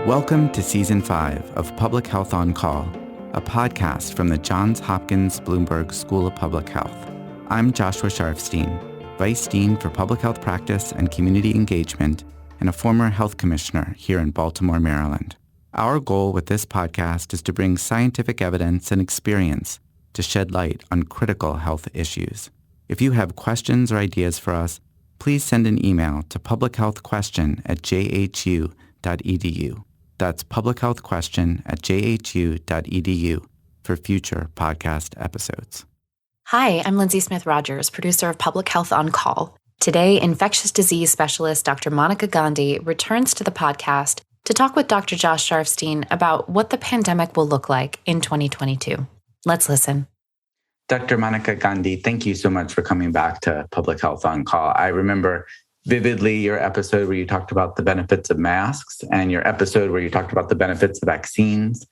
Welcome to Season 5 of Public Health on Call, a podcast from the Johns Hopkins Bloomberg School of Public Health. I'm Joshua Sharfstein, Vice Dean for Public Health Practice and Community Engagement and a former health commissioner here in Baltimore, Maryland. Our goal with this podcast is to bring scientific evidence and experience to shed light on critical health issues. If you have questions or ideas for us, please send an email to publichealthquestion@jhu.edu. That's publichealthquestion@jhu.edu for future podcast episodes. Hi, I'm Lindsay Smith-Rogers, producer of Public Health on Call. Today, infectious disease specialist Dr. Monica Gandhi returns to the podcast to talk with Dr. Josh Sharfstein about what the pandemic will look like in 2022. Let's listen. Dr. Monica Gandhi, thank you so much for coming back to Public Health on Call. I remember vividly your episode where you talked about the benefits of masks and your episode where you talked about the benefits of vaccines.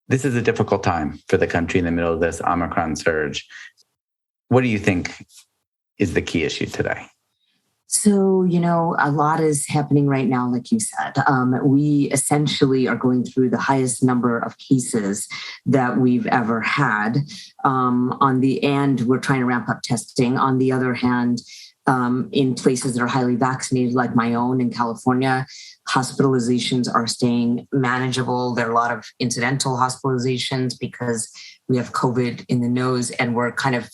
This is a difficult time for the country in the middle of this Omicron surge. What do you think is the key issue today? So, a lot is happening right now, like you said. We essentially are going through the highest number of cases that we've ever had. On the end, we're trying to ramp up testing. On the other hand, in places that are highly vaccinated, like my own in California, hospitalizations are staying manageable. There are a lot of incidental hospitalizations because we have COVID in the nose, and we're kind of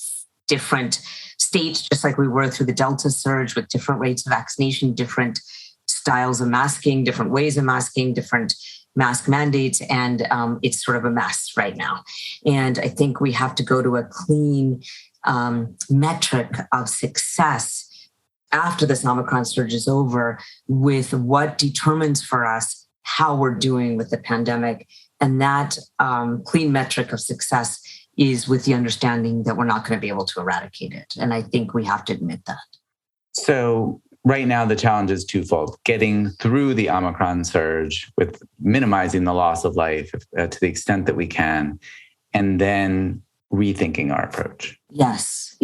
different states, just like we were through the Delta surge, with different rates of vaccination, different styles of masking, different ways of masking, different mask mandates, and it's sort of a mess right now. And I think we have to go to a clean metric of success after this Omicron surge is over, with what determines for us how we're doing with the pandemic. And that clean metric of success is with the understanding that we're not going to be able to eradicate it. And I think we have to admit that. So right now, the challenge is twofold: getting through the Omicron surge with minimizing the loss of life to the extent that we can, and then rethinking our approach. Yes,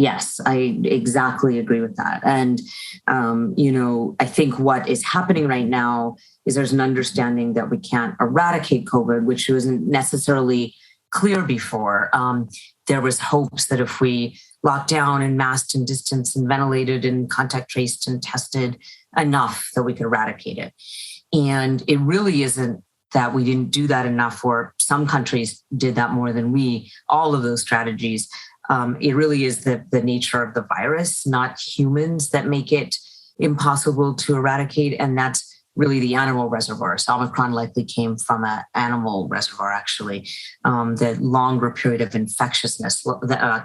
I exactly agree with that. And, I think what is happening right now is there's an understanding that we can't eradicate COVID, which wasn't necessarily clear before. There was hopes that if we locked down and masked and distanced and ventilated and contact traced and tested enough that we could eradicate it. And it really isn't that we didn't do that enough, or some countries did that more than we, all of those strategies. It really is the nature of the virus, not humans, that make it impossible to eradicate. And that's really the animal reservoir. So Omicron likely came from an animal reservoir, actually. The longer period of infectiousness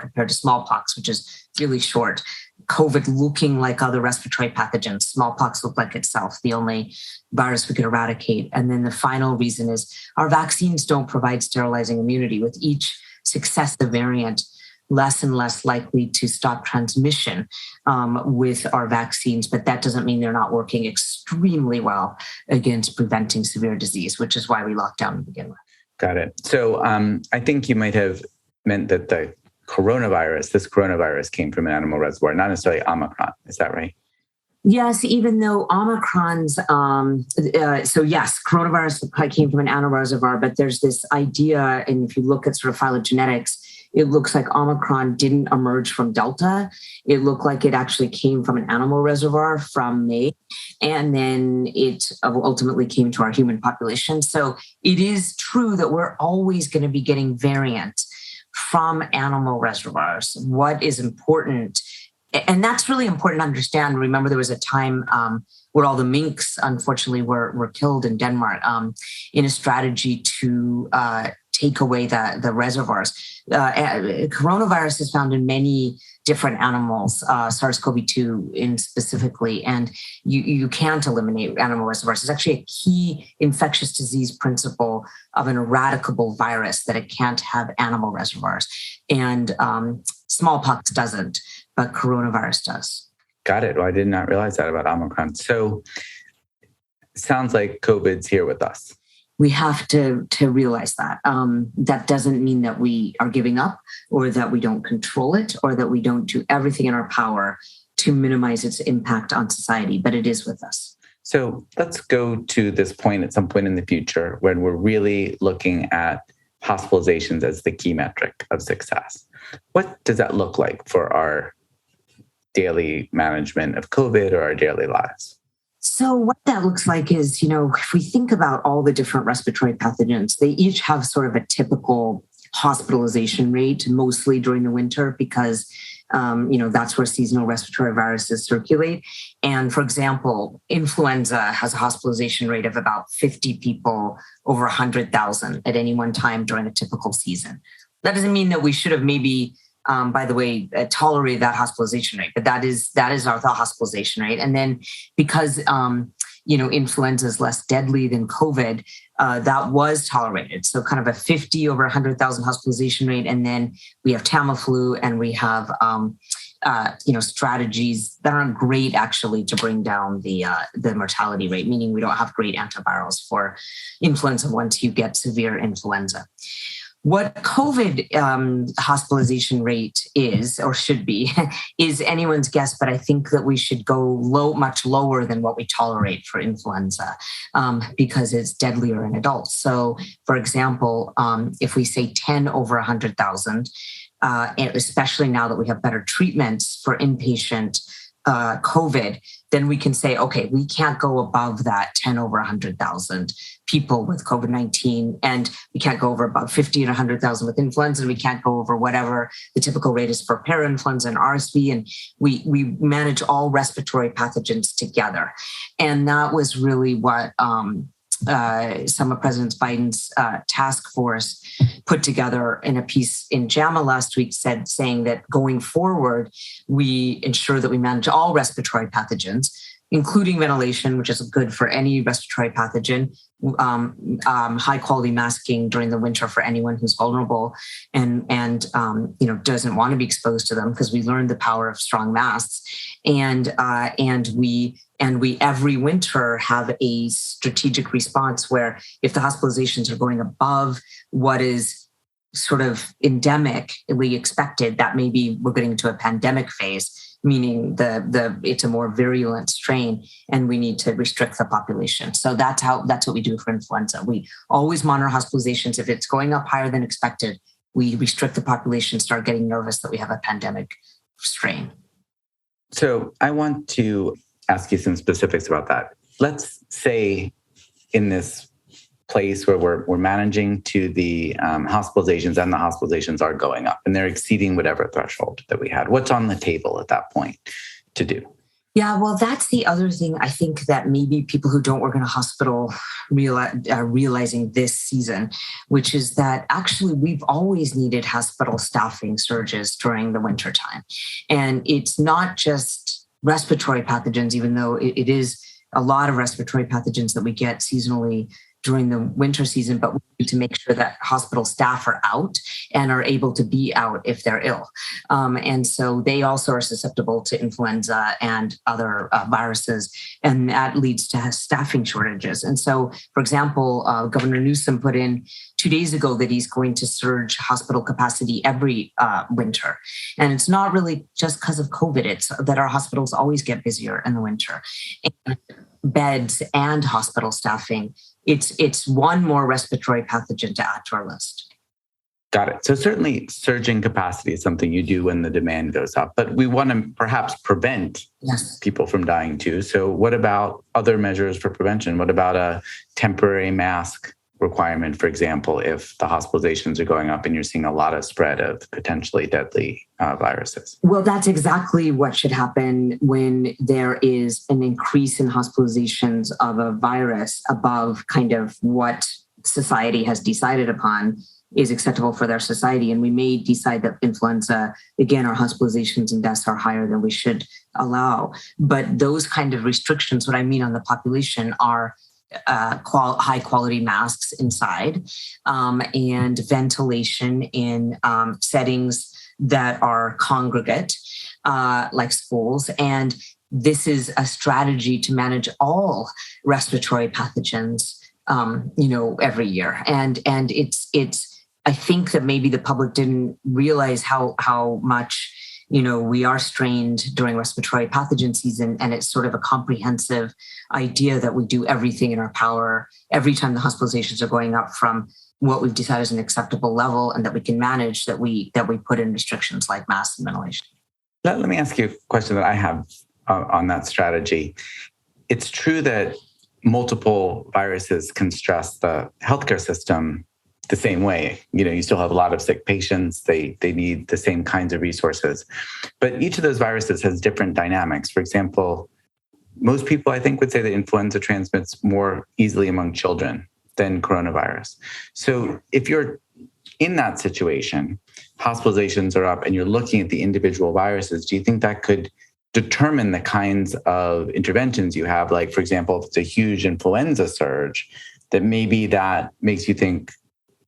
compared to smallpox, which is really short. COVID looking like other respiratory pathogens. Smallpox looked like itself, the only virus we could eradicate. And then the final reason is our vaccines don't provide sterilizing immunity. With each successive variant, less and less likely to stop transmission with our vaccines, but that doesn't mean they're not working extremely well against preventing severe disease, which is why we locked down to begin with. Got it. So I think you might have meant that this coronavirus came from an animal reservoir, not necessarily Omicron. Is that right? Yes, even though Omicron's, coronavirus came from an animal reservoir, but there's this idea, and if you look at sort of phylogenetics, it looks like Omicron didn't emerge from Delta. It looked like it actually came from an animal reservoir from May, and then it ultimately came to our human population. So it is true that we're always going to be getting variants from animal reservoirs. What is important, and that's really important to understand. Remember, there was a time where all the minks, unfortunately, were killed in Denmark in a strategy to take away the reservoirs. Coronavirus is found in many different animals, SARS-CoV-2 in specifically, and you can't eliminate animal reservoirs. It's actually a key infectious disease principle of an eradicable virus, that it can't have animal reservoirs. And smallpox doesn't, but coronavirus does. Got it. Well, I did not realize that about Omicron. So it sounds like COVID's here with us. We have to realize that. That doesn't mean that we are giving up, or that we don't control it, or that we don't do everything in our power to minimize its impact on society, but it is with us. So let's go to this point at some point in the future when we're really looking at hospitalizations as the key metric of success. What does that look like for our daily management of COVID or our daily lives? So what that looks like is, if we think about all the different respiratory pathogens, they each have sort of a typical hospitalization rate, mostly during the winter, because that's where seasonal respiratory viruses circulate. And for example, influenza has a hospitalization rate of about 50 people over 100,000 at any one time during a typical season. That doesn't mean that we should have maybe, by the way, tolerate that hospitalization rate, but that is the hospitalization rate. And then because influenza is less deadly than COVID, that was tolerated. So kind of a 50 over 100,000 hospitalization rate. And then we have Tamiflu, and we have, strategies that aren't great actually to bring down the mortality rate, meaning we don't have great antivirals for influenza once you get severe influenza. What COVID hospitalization rate is, or should be, is anyone's guess, but I think that we should go much lower than what we tolerate for influenza because it's deadlier in adults. So, for example, if we say 10 over 100,000, especially now that we have better treatments for inpatient COVID, then we can say, okay, we can't go above that 10 over 100,000 people with COVID-19, and we can't go over about 50 and 100,000 with influenza, and we can't go over whatever the typical rate is for parainfluenza and RSV, and we manage all respiratory pathogens together. And that was really what some of President Biden's task force put together in a piece in JAMA last week, saying that going forward, we ensure that we manage all respiratory pathogens, including ventilation, which is good for any respiratory pathogen, high quality masking during the winter for anyone who's vulnerable and doesn't want to be exposed to them, because we learned the power of strong masks, and we every winter have a strategic response where if the hospitalizations are going above what is sort of endemically expected, that maybe we're getting into a pandemic phase, meaning it's a more virulent strain and we need to restrict the population. So that's what we do for influenza. We always monitor hospitalizations. If it's going up higher than expected, we restrict the population, start getting nervous that we have a pandemic strain. So I want to ask you some specifics about that. Let's say in this place where we're managing to the hospitalizations, and the hospitalizations are going up and they're exceeding whatever threshold that we had. What's on the table at that point to do? Yeah, well, that's the other thing I think that maybe people who don't work in a hospital are realizing this season, which is that actually we've always needed hospital staffing surges during the wintertime. And it's not just respiratory pathogens, even though it is a lot of respiratory pathogens that we get seasonally during the winter season, but we need to make sure that hospital staff are out and are able to be out if they're ill. And so they also are susceptible to influenza and other viruses, and that leads to staffing shortages. And so, for example, Governor Newsom put in 2 days ago that he's going to surge hospital capacity every winter. And it's not really just because of COVID, it's that our hospitals always get busier in the winter. And beds and hospital staffing, it's one more respiratory pathogen to add to our list. Got it. So certainly surging capacity is something you do when the demand goes up, but we want to perhaps prevent people from dying too. So what about other measures for prevention? What about a temporary mask requirement, for example, if the hospitalizations are going up and you're seeing a lot of spread of potentially deadly viruses? Well, that's exactly what should happen when there is an increase in hospitalizations of a virus above kind of what society has decided upon is acceptable for their society. And we may decide that influenza, again, our hospitalizations and deaths are higher than we should allow. But those kind of restrictions, what I mean on the population, are high quality masks inside and ventilation in settings that are congregate, like schools. And this is a strategy to manage all respiratory pathogens, every year. And it's I think that maybe the public didn't realize how much we are strained during respiratory pathogen season, and it's sort of a comprehensive idea that we do everything in our power every time the hospitalizations are going up from what we've decided is an acceptable level and that we can manage, that we put in restrictions like mask and ventilation. Let me ask you a question that I have on that strategy. It's true that multiple viruses can stress the healthcare system the same way. You still have a lot of sick patients. They need the same kinds of resources. But each of those viruses has different dynamics. For example, most people, I think, would say that influenza transmits more easily among children than coronavirus. So if you're in that situation, hospitalizations are up and you're looking at the individual viruses, do you think that could determine the kinds of interventions you have? Like, for example, if it's a huge influenza surge, that maybe that makes you think,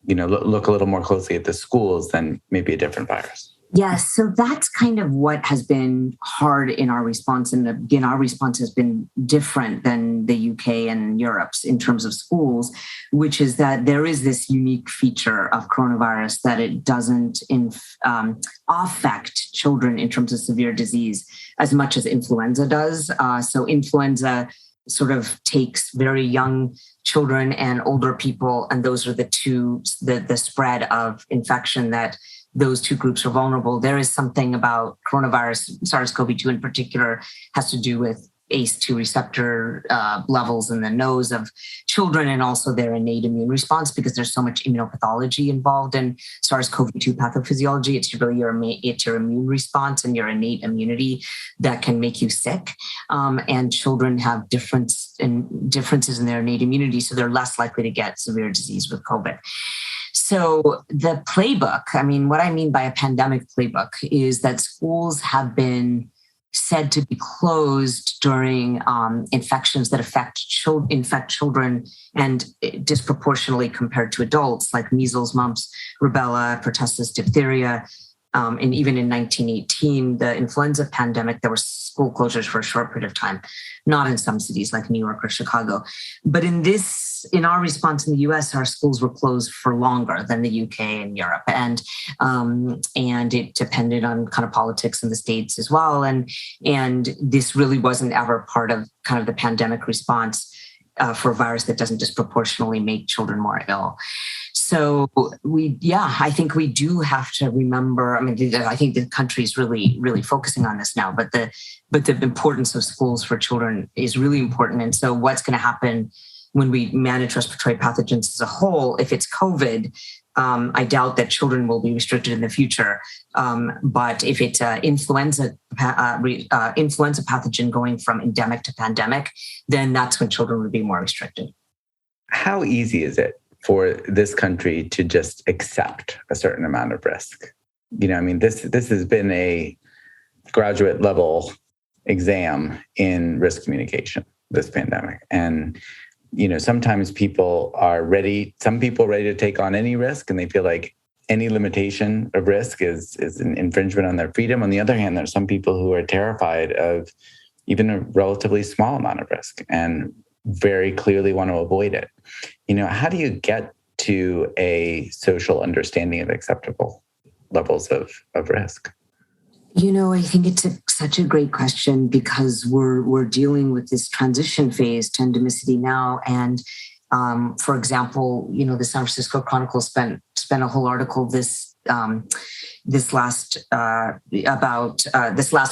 look a little more closely at the schools than maybe a different virus. Yes. So that's kind of what has been hard in our response. And again, our response has been different than the UK and Europe's in terms of schools, which is that there is this unique feature of coronavirus that it doesn't affect children in terms of severe disease as much as influenza does. So influenza sort of takes very young children and older people, and those are the spread of infection that those two groups are vulnerable. There is something about coronavirus, SARS-CoV-2 in particular, has to do with ACE2 receptor levels in the nose of children, and also their innate immune response, because there's so much immunopathology involved in SARS-CoV-2 pathophysiology. It's really your immune response and your innate immunity that can make you sick. And children have differences in their innate immunity, so they're less likely to get severe disease with COVID. So the playbook, what I mean by a pandemic playbook is that schools have been said to be closed during infections that infect children and disproportionately compared to adults, like measles, mumps, rubella, pertussis, diphtheria. And even in 1918, the influenza pandemic, there were school closures for a short period of time, not in some cities like New York or Chicago. But in our response in the US, our schools were closed for longer than the UK and Europe. And it depended on kind of politics in the States as well. And this really wasn't ever part of kind of the pandemic response for a virus that doesn't disproportionately make children more ill. So I think we do have to remember, I think the country is really, really focusing on this now, but the importance of schools for children is really important. And so what's going to happen when we manage respiratory pathogens as a whole, if it's COVID, I doubt that children will be restricted in the future. But if it's influenza pathogen going from endemic to pandemic, then that's when children would be more restricted. How easy is it for this country to just accept a certain amount of risk? This has been a graduate level exam in risk communication, this pandemic. And sometimes people are ready to take on any risk, and they feel like any limitation of risk is an infringement on their freedom. On the other hand, there's some people who are terrified of even a relatively small amount of risk and very clearly want to avoid it. How do you get to a social understanding of acceptable levels of risk? I think it's such a great question, because we're dealing with this transition phase to endemicity now. And for example, the San Francisco Chronicle spent a whole article this last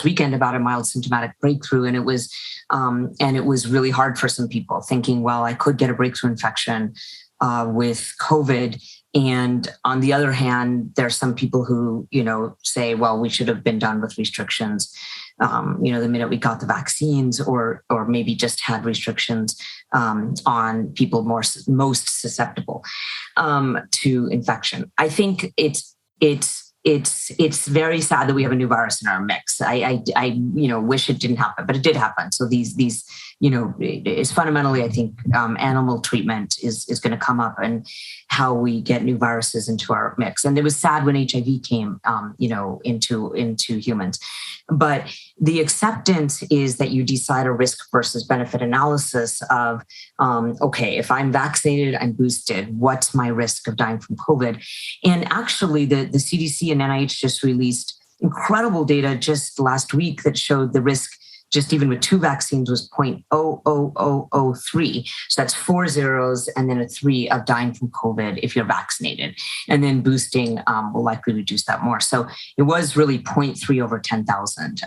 weekend about a mild symptomatic breakthrough, and it was really hard for some people, thinking, well, I could get a breakthrough infection with COVID. And on the other hand, there are some people who, say, well, we should have been done with restrictions, the minute we got the vaccines, or maybe just had restrictions on people most susceptible to infection. I think it's very sad that we have a new virus in our mix. I wish it didn't happen, but it did happen. So these is fundamentally, I think, animal treatment is going to come up, and how we get new viruses into our mix. And it was sad when HIV came, into humans. But the acceptance is that you decide a risk versus benefit analysis of, okay, if I'm vaccinated, I'm boosted, what's my risk of dying from COVID? And actually, the CDC and NIH just released incredible data just last week that showed the risk just even with 2 vaccines was 0.00003. So that's 4 zeros and then a 3 of dying from COVID if you're vaccinated. And then boosting will likely reduce that more. So it was really 0.3 over 10,000.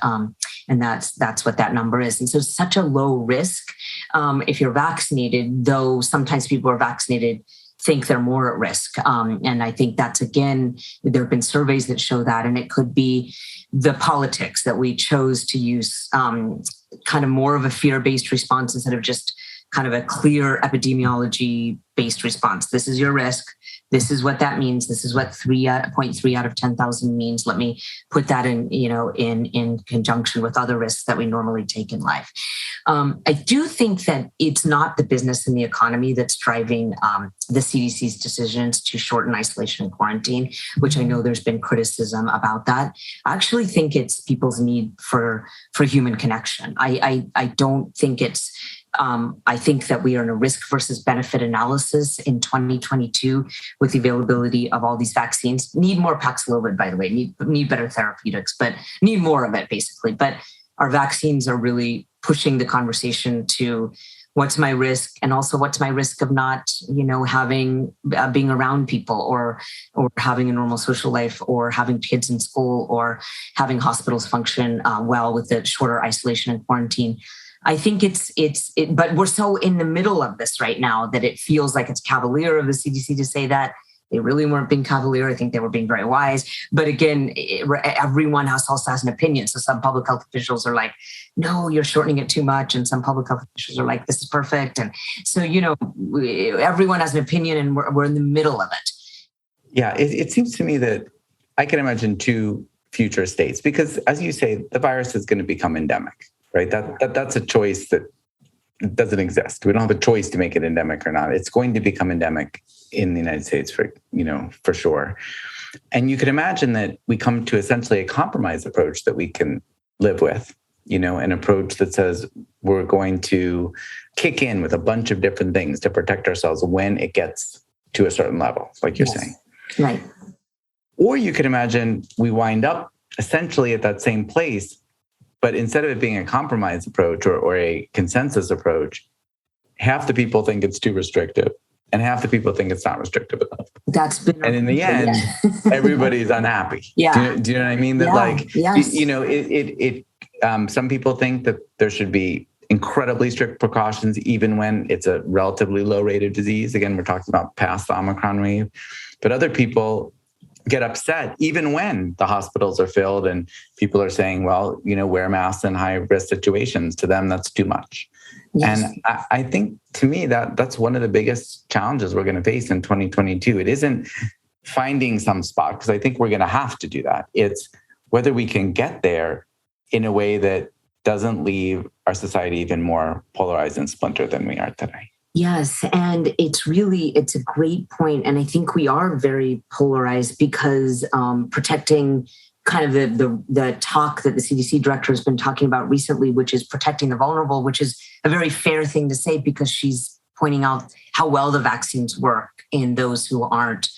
And that's what that number is. And so it's such a low risk if you're vaccinated, though sometimes people are vaccinated think they're more at risk. And I think that's, again, there have been surveys that show that, and it could be the politics that we chose to use kind of more of a fear-based response instead of just kind of a clear epidemiology-based response. This is your risk. This is what that means. This is what 0.3 out of 10,000 means. Let me put that in conjunction with other risks that we normally take in life. I do think that it's not the business and the economy that's driving the CDC's decisions to shorten isolation and quarantine, which I know there's been criticism about that. I actually think it's people's need for human connection. I don't think it's I think that we are in a risk versus benefit analysis in 2022 with the availability of all these vaccines. Need more Paxlovid, by the way, need better therapeutics, but need more of it basically. But our vaccines are really pushing the conversation to what's my risk, and also what's my risk of not, having being around people or having a normal social life, or having kids in school, or having hospitals function well with the shorter isolation and quarantine. I think but we're so in the middle of this right now that it feels like it's cavalier of the CDC to say that. They really weren't being cavalier. I think they were being very wise. But again, everyone also has an opinion. So some public health officials are like, no, you're shortening it too much. And some public health officials are like, this is perfect. And so, everyone has an opinion, and we're in the middle of it. Yeah, it seems to me that I can imagine 2 future states, because as you say, the virus is going to become endemic, right? That's a choice that doesn't exist. We don't have a choice to make it endemic or not. It's going to become endemic in the United States for sure. And you could imagine that we come to essentially a compromise approach that we can live with, an approach that says we're going to kick in with a bunch of different things to protect ourselves when it gets to a certain level, like you're saying. Right. Or you could imagine we wind up essentially at that same place, but instead of it being a compromise approach or a consensus approach, half the people think it's too restrictive and half the people think it's not restrictive enough. And in the end, everybody's unhappy. Yeah. Do you know what I mean? That yes. Some people think that there should be incredibly strict precautions, even when it's a relatively low rate of disease. Again, we're talking about past the Omicron wave, but other people get upset even when the hospitals are filled and people are saying, well, wear masks in high risk situations. To them, that's too much. Yes. And I think, to me, that's one of the biggest challenges we're going to face in 2022. It isn't finding some spot, because I think we're going to have to do that. It's whether we can get there in a way that doesn't leave our society even more polarized and splintered than we are today. Yes. And it's a great point. And I think we are very polarized because protecting kind of the talk that the CDC director has been talking about recently, which is protecting the vulnerable, which is a very fair thing to say because she's pointing out how well the vaccines work in those who aren't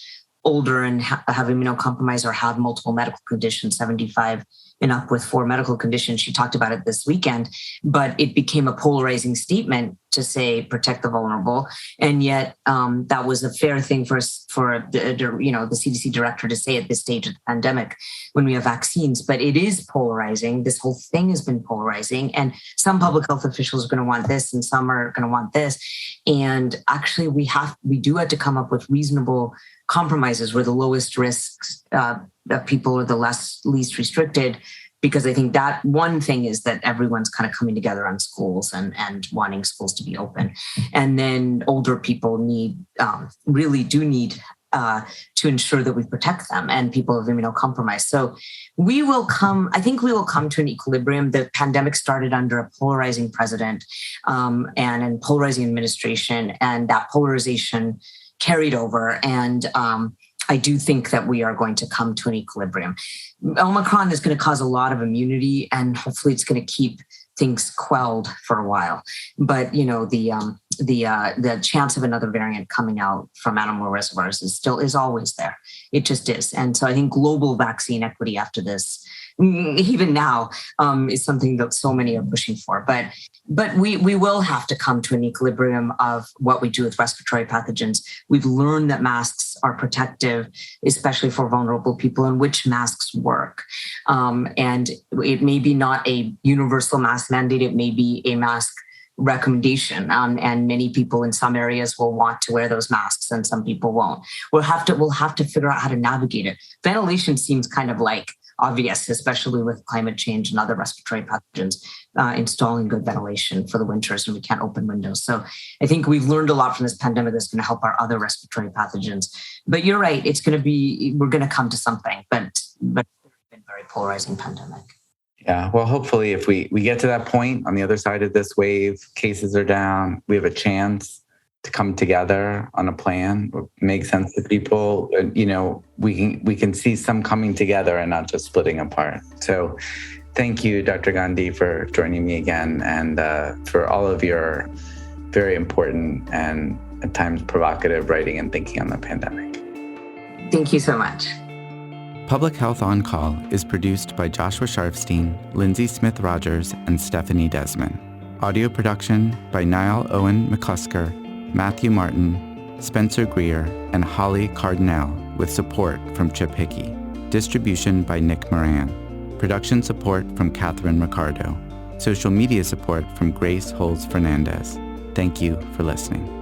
older and have immunocompromised or have multiple medical conditions, 75 and up with 4 medical conditions. She talked about it this weekend, but it became a polarizing statement to say protect the vulnerable. And yet that was a fair thing for the CDC director to say at this stage of the pandemic when we have vaccines. But it is polarizing. This whole thing has been polarizing. And some public health officials are going to want this and some are going to want this. And actually we do have to come up with reasonable compromises where the lowest risks people are the least restricted, because I think that one thing is that everyone's kind of coming together on schools and wanting schools to be open. And then older people really do need to ensure that we protect them, and people have immunocompromised. So I think we will come to an equilibrium. The pandemic started under a polarizing president and a polarizing administration, and that polarization carried over. And I do think that we are going to come to an equilibrium. Omicron is going to cause a lot of immunity, and hopefully it's going to keep things quelled for a while. But the chance of another variant coming out from animal reservoirs is always there. It just is. And so I think global vaccine equity after this even now, is something that so many are pushing for. But we will have to come to an equilibrium of what we do with respiratory pathogens. We've learned that masks are protective, especially for vulnerable people, and which masks work. And it may be not a universal mask mandate, it may be a mask recommendation, and many people in some areas will want to wear those masks and some people won't. We'll have to figure out how to navigate it. Ventilation seems kind of like obvious, especially with climate change and other respiratory pathogens, installing good ventilation for the winters when we can't open windows. So I think we've learned a lot from this pandemic that's going to help our other respiratory pathogens. But you're right, we're going to come to something, but it's been a very polarizing pandemic. Yeah, well, hopefully if we get to that point on the other side of this wave, cases are down, we have a chance to come together on a plan, make sense to people. We can see some coming together and not just splitting apart. So thank you, Dr. Gandhi, for joining me again, and for all of your very important and at times provocative writing and thinking on the pandemic. Thank you so much. Public Health On Call is produced by Joshua Sharfstein, Lindsay Smith Rogers, and Stephanie Desmond. Audio production by Niall Owen McClusker, Matthew Martin, Spencer Greer, and Holly Cardinale, with support from Chip Hickey. Distribution by Nick Moran. Production support from Catherine Ricardo. Social media support from Grace Holz Fernandez. Thank you for listening.